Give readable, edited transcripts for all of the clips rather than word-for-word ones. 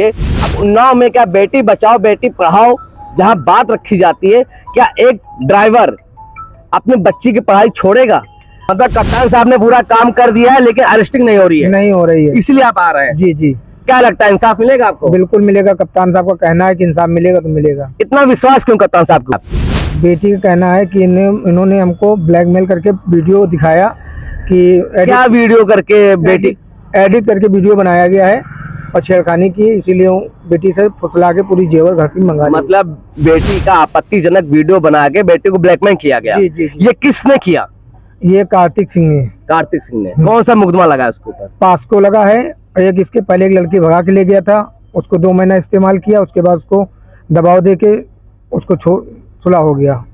अब उन्नाव में क्या बेटी बचाओ बेटी पढ़ाओ जहां बात रखी जाती है, क्या एक ड्राइवर अपने बच्ची की पढ़ाई छोड़ेगा? मतलब कप्तान साहब ने पूरा काम कर दिया है लेकिन अरेस्टिंग नहीं हो रही है, इसलिए आप आ रहे हैं। जी जी, क्या लगता है इंसाफ मिलेगा आपको? बिल्कुल मिलेगा। कप्तान साहब का कहना है कि इंसाफ मिलेगा तो मिलेगा। इतना विश्वास क्यों कप्तान साहब को? बेटी का कहना है कि इन्होंने हमको ब्लैकमेल करके वीडियो दिखाया कि क्या वीडियो करके बेटी एडिट करके वीडियो बनाया गया है और छेड़खानी की, इसीलिए बेटी से फुसला के पूरी जेवर घर की मंगा ली। मतलब बेटी का आपत्तिजनक वीडियो बना के बेटी को ब्लैकमेल किया गया। जी, जी, जी। ये किसने किया? ये कार्तिक सिंह ने। कार्तिक सिंह ने। कौन सा मुकदमा लगा उसके ऊपर? पास्को लगा है। एक इसके पहले एक लड़की भगा के ले गया था, उसको 2 महीना इस्तेमाल किया, उसके बाद उसको दबाव दे के उसको सुलह हो गया।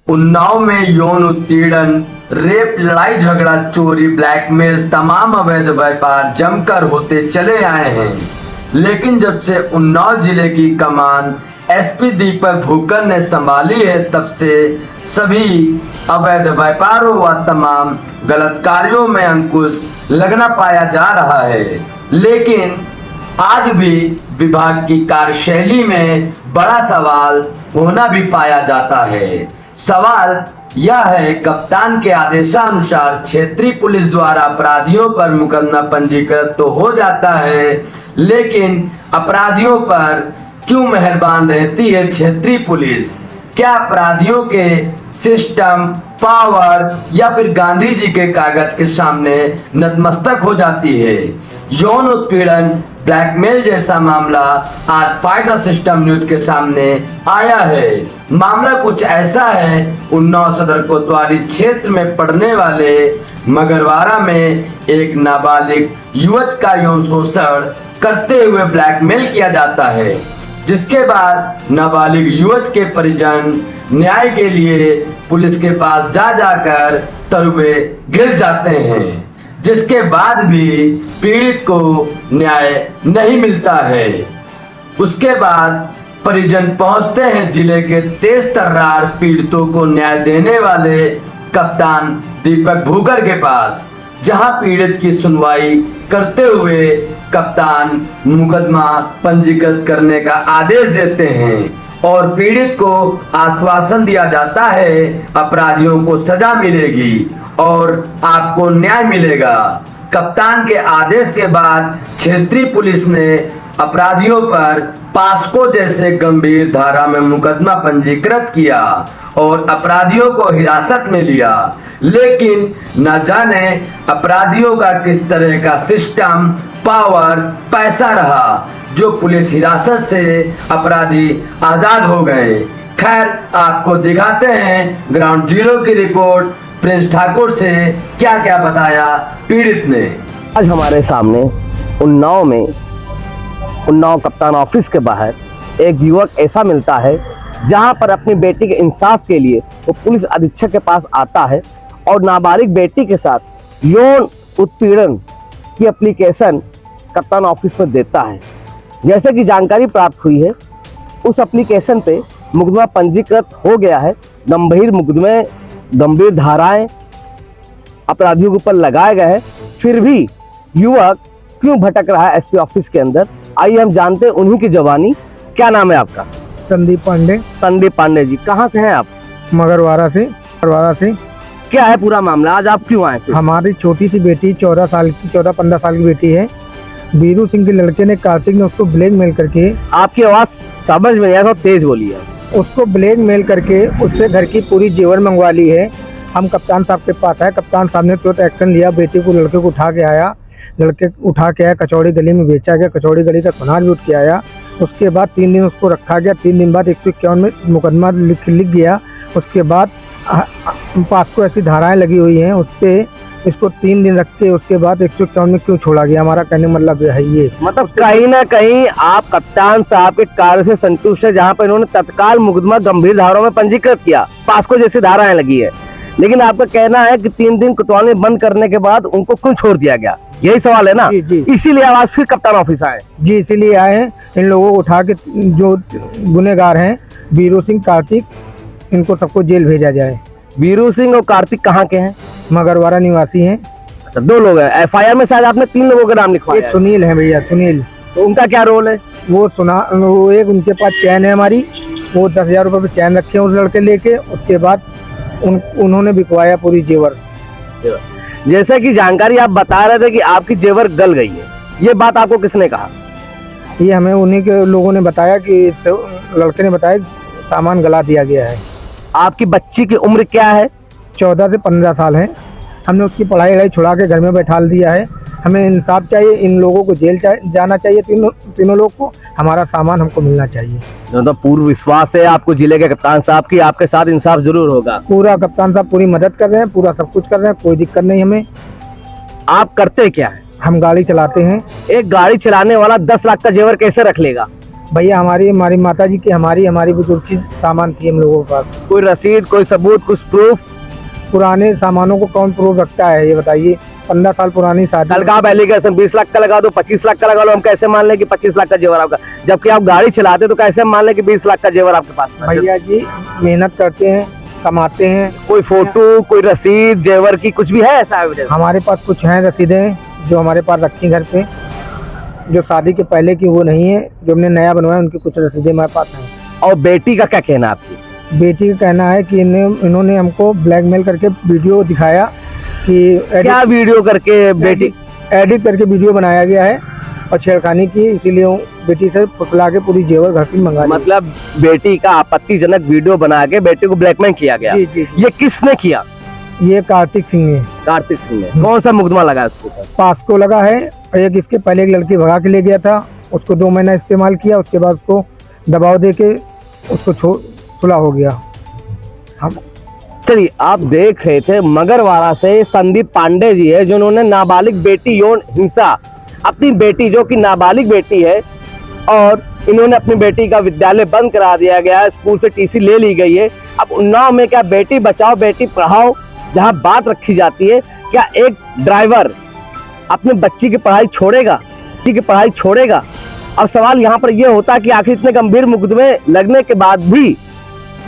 उन्नाव में यौन उत्पीड़न, रेप, लड़ाई झगड़ा, चोरी, ब्लैकमेल, तमाम अवैध व्यापार जमकर होते चले आए हैं। लेकिन जब से उन्नाव जिले की कमान एसपी दीपक भूकर ने संभाली है, तब से सभी अवैध व्यापारों व तमाम गलत कार्यों में अंकुश लगना पाया जा रहा है। लेकिन आज भी विभाग की कार्यशैली में बड़ा सवाल होना भी पाया जाता है। सवाल यह है, कप्तान के आदेशानुसार क्षेत्रीय पुलिस द्वारा अपराधियों पर मुकदमा पंजीकृत तो हो जाता है, लेकिन अपराधियों पर क्यों मेहरबान रहती है क्षेत्रीय पुलिस? क्या अपराधियों के सिस्टम, पावर या फिर गांधी जी के कागज के सामने नतमस्तक हो जाती है? यौन उत्पीड़न, ब्लैकमेल जैसा मामला आज फायदा सिस्टम न्यूज के सामने आया है। मामला कुछ ऐसा है, उन्नाव सदर कोतवाली क्षेत्र में पड़ने वाले मगरवाड़ा में एक नाबालिग युवक का यौन शोषण करते हुए ब्लैकमेल किया जाता है, जिसके बाद नाबालिग युवक के परिजन न्याय के लिए पुलिस के पास जाकर तरुए गिर जाते हैं, जिसके बाद भी पीड़ित को न्याय नहीं मिलता है। उसके बाद परिजन पहुंचते हैं जिले के तेज तर्रार पीड़ितों को न्याय देने वाले कप्तान दीपक भूकर के पास, जहां पीड़ित की सुनवाई करते हुए कप्तान मुकदमा पंजीकृत करने का आदेश देते हैं और पीड़ित को आश्वासन दिया जाता है अपराधियों को सजा मिलेगी और आपको न्याय मिलेगा। कप्तान के आदेश के बाद क्षेत्रीय पुलिस ने अपराधियों पर पास्को जैसे गंभीर धारा में मुकदमा पंजीकृत किया और अपराधियों को हिरासत में लिया। लेकिन न जाने अपराधियों का किस तरह का सिस्टम, पावर, पैसा रहा जो पुलिस हिरासत से अपराधी आजाद हो गए। खैर, आपको दिखाते हैं ग्राउंड जीरो की रिपोर्ट प्रिंस ठाकुर से क्या क्या बताया पीड़ित ने। आज हमारे सामने उन्नाव कप्तान ऑफिस के बाहर एक युवक ऐसा मिलता है जहां पर अपनी बेटी के इंसाफ के लिए वो पुलिस अधीक्षक के पास आता है और नाबालिग बेटी के साथ यौन उत्पीड़न की एप्लीकेशन कप्तान ऑफिस में देता है। जैसे कि जानकारी प्राप्त हुई है, उस एप्लीकेशन पे मुकदमा पंजीकृत हो गया है। गंभीर मुकदमे, गंभीर धाराएं अपराधियों के ऊपर लगाए गए हैं, फिर भी युवक क्यों भटक रहा है एसपी ऑफिस के अंदर? आइए हम जानते हैं उन्हीं की जवानी। क्या नाम है आपका? संदीप पांडे। संदीप पांडे जी, कहाँ से हैं आप? मगरवाड़ा से। क्या है पूरा मामला, आज आप क्यों आए? हमारी छोटी सी बेटी 14-15 साल की बेटी है। बीरू सिंह के लड़के ने, कार्तिक ने उसको ब्लैकमेल करके, आपकी आवाज समझ में नहीं, तेज बोलिए। उसको ब्लैकमेल करके उससे घर की पूरी जेवर मंगवा ली है। हम कप्तान साहब के पास आए, कप्तान साहब ने तुरंत एक्शन लिया, बेटी को, लड़के को उठा के आया। कचौड़ी गली में बेचा गया, कचौड़ी गली का सुनार भी उठ के आया। उसके बाद 3 दिन उसको रखा गया। 3 दिन बाद 151 में मुकदमा लिख गया। उसके बाद पास्को ऐसी धाराएं लगी हुई हैं, उस पर इसको 3 दिन रख के उसके बाद 151 में क्यों छोड़ा गया? हमारा कहने मतलब है ये, मतलब कहीं ना कहीं आप कप्तान साहब के कार्य से संतुष्ट है, जहां पर इन्होंने तत्काल मुकदमा गंभीर धाराओं में पंजीकृत किया, पास्को जैसी धाराएं लगी है। लेकिन आपका कहना है कि 3 दिन कोतवाली में बंद करने के बाद उनको क्यों छोड़ दिया गया? यही सवाल है ना? जी, जी। इसीलिए आज फिर कप्तान ऑफिस आए? जी, इसीलिए आए हैं। इन लोगों को उठा के, जो गुनेगार हैं, बीरू सिंह, कार्तिक, इनको सबको जेल भेजा जाए। बीरू सिंह और कार्तिक कहाँ के हैं? मगरवाड़ा निवासी हैं। अच्छा, 2 लोग हैं। एफआईआर में शायद आपने 3 लोगों के नाम लिखवाया एक है। सुनील है भैया, सुनील। तो उनका क्या रोल है? वो एक उनके पास चैन है हमारी, वो 10,000 रुपये पे चैन रखे हैं उस लड़के लेके। उसके बाद उन्होंने बिकवाया पूरी जेवर। जैसे कि जानकारी आप बता रहे थे कि आपकी जेवर गल गई है, ये बात आपको किसने कहा? ये हमें उन्हीं के लोगों ने बताया कि लड़के ने बताया सामान गला दिया गया है। आपकी बच्ची की उम्र क्या है? 14 से 15 साल है। हमने उसकी पढ़ाई छुड़ा के घर में बैठा दिया है। हमें इंसाफ चाहिए, इन लोगों को जेल जाना चाहिए, तीनों लोग को। हमारा सामान हमको मिलना चाहिए। तो पूर्ण विश्वास है आपको जिले के कप्तान साहब की आपके साथ इंसाफ जरूर होगा। पूरा कप्तान साहब पूरी मदद कर रहे हैं, पूरा सब कुछ कर रहे हैं, कोई दिक्कत नहीं हमें। आप करते क्या है? हम गाड़ी चलाते हैं। एक गाड़ी चलाने वाला 10 लाख का जेवर कैसे रख लेगा? भैया हमारी माता जी की हमारी बुजुर्ग की सामान थी हम लोगों के पास। कोई रसीद, कोई सबूत, कुछ प्रूफ? पुराने सामानों को कौन प्रूफ रखता है ये बताइए? 15 साल पुरानी शादी। कल का आप एलिगेशन 20 लाख का लगा दो, 25 लाख का लगा लो, हम कैसे मान लें कि 25 लाख का जेवर आपका? जबकि आप गाड़ी चलाते तो कैसे मान लें कि 20 लाख का जेवर आपके पास? भैया जी मेहनत करते हैं, कमाते हैं। कोई फोटो, कोई रसीद जेवर की कुछ भी है ऐसा एविडेंस? हमारे पास कुछ हैं रसीदें जो हमारे पास रखी घर पे, जो शादी के पहले की वो नहीं है, जो हमने नया बनवाया उनकी कुछ रसीदें हमारे पास हैं। और बेटी का क्या कहना आपकी? बेटी का कहना है कि इन्होंने हमको ब्लैकमेल करके वीडियो दिखाया कि क्या वीडियो करके बेटी एडिट करके वीडियो बनाया गया है और छेड़खानी की, इसीलिए बेटी से फुसला के पूरी जेवर घर की मंगा ली। मतलब बेटी का आपत्तिजनक वीडियो बना के बेटी को ब्लैकमेल किया गया। जी, जी, जी। ये किसने किया? ये कार्तिक सिंह ने। कार्तिक सिंह ने। कौन सा मुकदमा लगा इसके ऊपर? पास्को लगा है। एक इसके पहले एक लड़की भगा के ले गया था, उसको 2 महीना इस्तेमाल किया, उसके बाद उसको दबाव दे के उसको सुलह हो गया। हम चलिए, आप देख रहे थे मगरवाड़ा से संदीप पांडे जी है जिन्होंने नाबालिग बेटी यौन हिंसा, अपनी बेटी जो कि नाबालिग बेटी है, और इन्होंने अपनी बेटी का विद्यालय बंद करा दिया गया है, स्कूल से टीसी ले ली गई है। अब उन्नाव में क्या बेटी बचाओ बेटी पढ़ाओ जहां बात रखी जाती है, क्या एक ड्राइवर अपने बच्ची की पढ़ाई छोड़ेगा? अब सवाल यहाँ पर यह होता है कि आखिर इतने गंभीर मुकदमे लगने के बाद भी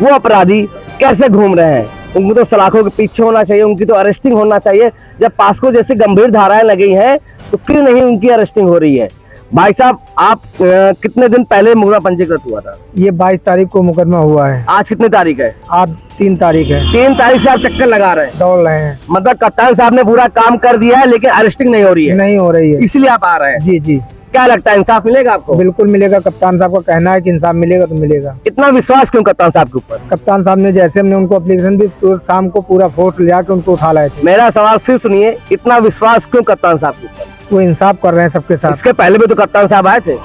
वो अपराधी कैसे घूम रहे हैं? उनको तो सलाखों के पीछे होना चाहिए, उनकी तो अरेस्टिंग होना चाहिए। जब पास्को जैसी गंभीर धाराएं लगी हैं तो क्यों नहीं उनकी अरेस्टिंग हो रही है? भाई साहब, आप कितने दिन पहले मुकदमा पंजीकृत हुआ था? ये 22 तारीख को मुकदमा हुआ है। आज कितनी तारीख है? आज 3 तारीख है। 3 तारीख से आप चक्कर लगा रहे हैं, दौड़ रहे हैं। मतलब कप्तान साहब ने पूरा काम कर दिया है लेकिन अरेस्टिंग नहीं हो रही है। नहीं हो रही है, इसलिए आप आ रहे हैं। जी जी। क्या लगता है, इंसाफ मिलेगा आपको? बिल्कुल मिलेगा। कप्तान साहब का कहना है कि इंसाफ मिलेगा तो मिलेगा। इतना विश्वास क्यों कप्तान साहब के ऊपर? कप्तान साहब ने जैसे हमने उनको एप्लीकेशन दी तो शाम को पूरा फोर्स ले जाकर उनको उठा लाए थे। मेरा सवाल फिर सुनिए, इतना विश्वास क्यों कप्तान साहब के ऊपर? वो इंसाफ कर रहे हैं सबके साथ। इसके पहले भी तो कप्तान साहब आए थे।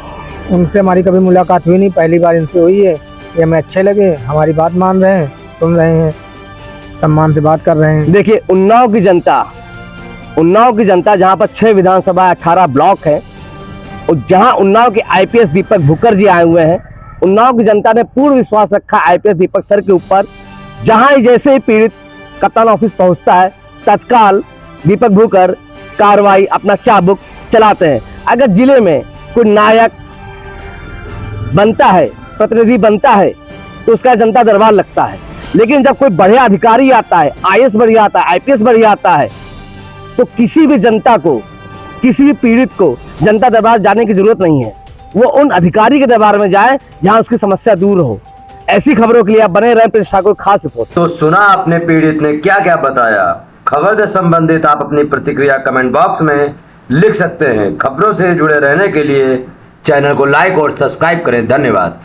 उनसे हमारी कभी मुलाकात हुई नहीं, पहली बार इनसे हुई है। ये हमें अच्छे लगे, हमारी बात मान रहे हैं, सुन रहे हैं, सम्मान से बात कर रहे हैं। देखिए, उन्नाव की जनता जहां पर 6 विधानसभा 18 ब्लॉक है, और जहां उन्नाव के आईपीएस दीपक भुक्कर जी आए हुए हैं, उन्नाव की जनता ने पूर्ण विश्वास रखा आईपीएस दीपक सर के ऊपर। जहां ही जैसे ही पीड़ित कप्तान ऑफिस पहुंचता है, तत्काल दीपक भुक्कर कार्रवाई अपना चाबुक चलाते हैं। अगर जिले में कोई नायक बनता है, प्रतिनिधि बनता है, तो उसका जनता दरबार लगता है। लेकिन जब कोई बढ़िया अधिकारी आता है, आईएएस बढ़िया आता है, आईपीएस बढ़िया आता है, तो किसी भी जनता को, किसी भी पीड़ित को जनता दरबार जाने की जरूरत नहीं है। वो उन अधिकारी के दरबार में जाए जहां उसकी समस्या दूर हो। ऐसी खबरों के लिए आप बने रहें प्रिंस ठाकुर खास रिपोर्ट। तो सुना आपने पीड़ित ने क्या क्या बताया। खबर से संबंधित आप अपनी प्रतिक्रिया कमेंट बॉक्स में लिख सकते हैं। खबरों से जुड़े रहने के लिए चैनल को लाइक और सब्सक्राइब करें। धन्यवाद।